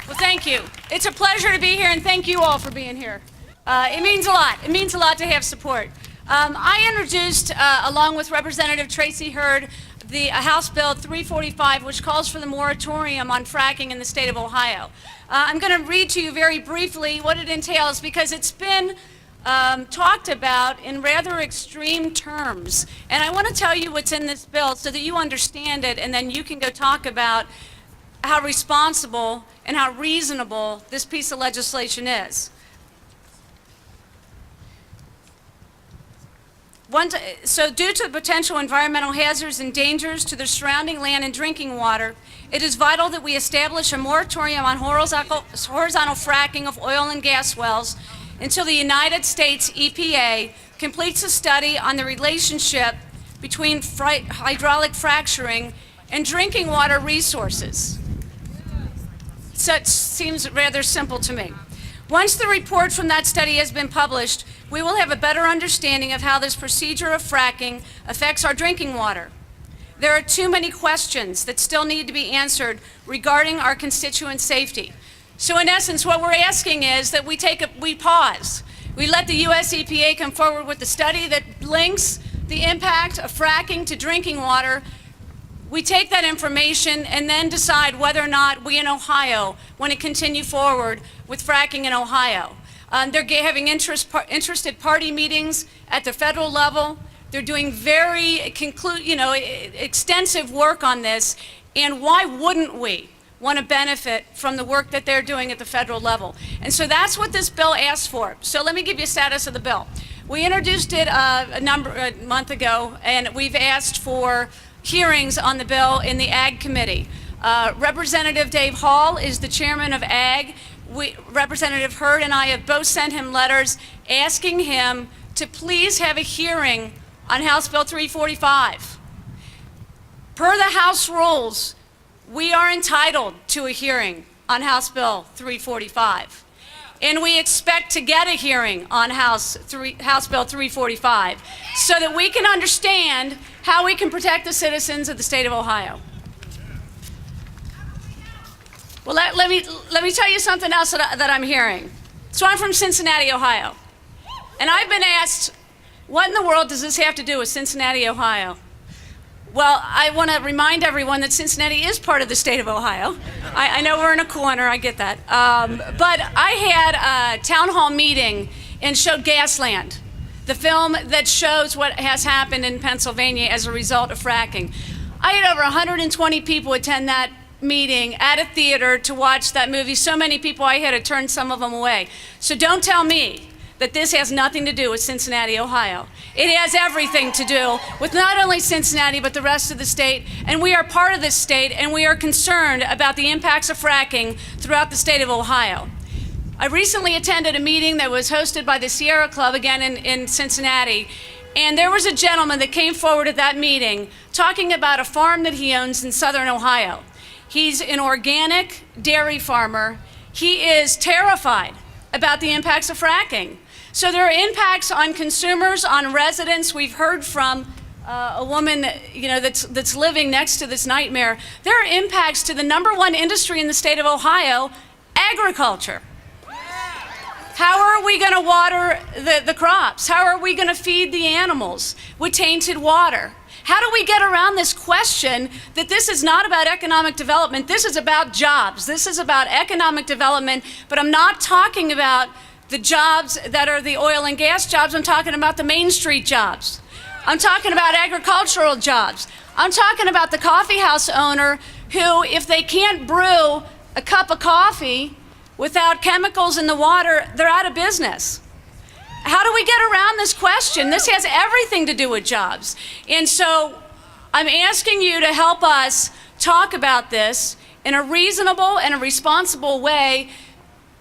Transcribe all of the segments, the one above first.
Well, thank you. It's a pleasure to be here, and thank you all for being here. It means a lot. It means a lot to have support. I introduced, along with Representative Tracy Hurd, the House Bill 345, which calls for the moratorium on fracking in the state of Ohio. I'm going to read to you very briefly what it entails, because it's been talked about in rather extreme terms. And I want to tell you what's in this bill so that you understand it, and then you can go talk about how responsible and how reasonable this piece of legislation is. So due to the potential environmental hazards and dangers to the surrounding land and drinking water, it is vital that we establish a moratorium on horizontal fracking of oil and gas wells until the United States EPA completes a study on the relationship between hydraulic fracturing and drinking water resources. Such seems rather simple to me. Once the report from that study has been published, we will have a better understanding of how this procedure of fracking affects our drinking water. There are too many questions that still need to be answered regarding our constituent safety. So in essence, what we're asking is that we pause. We let the US EPA come forward with the study that links the impact of fracking to drinking water. We take that information and then decide whether or not we in Ohio want to continue forward with fracking in Ohio. They're having interested party meetings at the federal level. They're doing very extensive work on this, and why wouldn't we want to benefit from the work that they're doing at the federal level? And so that's what this bill asks for. So let me give you a status of the bill. We introduced it a month ago, and we've asked for hearings on the bill in the Ag Committee. Representative Dave Hall is the chairman of Ag. Representative Hurd and I have both sent him letters asking him to please have a hearing on House Bill 345. Per the House rules, we are entitled to a hearing on House Bill 345. And we expect to get a hearing on House Bill 345 so that we can understand how we can protect the citizens of the state of Ohio. Well, let me tell you something else that I'm hearing. So I'm from Cincinnati, Ohio. And I've been asked, what in the world does this have to do with Cincinnati, Ohio? Well, I want to remind everyone that Cincinnati is part of the state of Ohio. I know we're in a corner, I get that. But I had a town hall meeting and showed Gasland, the film that shows what has happened in Pennsylvania as a result of fracking. I had over 120 people attend that meeting at a theater to watch that movie. So many people, I had to turn some of them away. So don't tell me that this has nothing to do with Cincinnati, Ohio. It has everything to do with not only Cincinnati, but the rest of the state. And we are part of this state, and we are concerned about the impacts of fracking throughout the state of Ohio. I recently attended a meeting that was hosted by the Sierra Club, again in Cincinnati, and there was a gentleman that came forward at that meeting talking about a farm that he owns in southern Ohio. He's an organic dairy farmer. He is terrified about the impacts of fracking. So there are impacts on consumers, on residents. We've heard from a woman that's living next to this nightmare. There are impacts to the #1 industry in the state of Ohio, agriculture. How are we going to water the crops? How are we going to feed the animals with tainted water? How do we get around this question that this is not about economic development? This is about jobs. This is about economic development, but I'm not talking about the jobs that are the oil and gas jobs. I'm talking about the Main Street jobs. I'm talking about agricultural jobs. I'm talking about the coffee house owner who, if they can't brew a cup of coffee without chemicals in the water, they're out of business. How do we get around this question? This has everything to do with jobs. And so I'm asking you to help us talk about this in a reasonable and a responsible way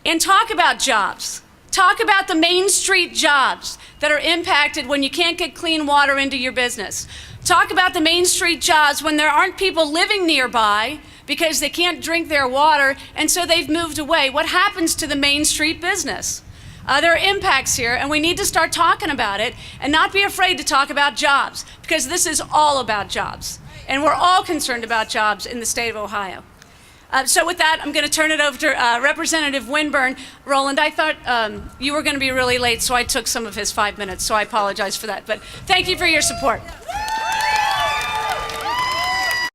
and talk about jobs. Talk about the Main Street jobs that are impacted when you can't get clean water into your business. Talk about the Main Street jobs when there aren't people living nearby because they can't drink their water and so they've moved away. What happens to the Main Street business? There are impacts here, and we need to start talking about it and not be afraid to talk about jobs, because this is all about jobs. And we're all concerned about jobs in the state of Ohio. So with that, I'm going to turn it over to Representative Winburn. Roland, I thought you were going to be really late, so I took some of his 5 minutes, so I apologize for that. But thank you for your support.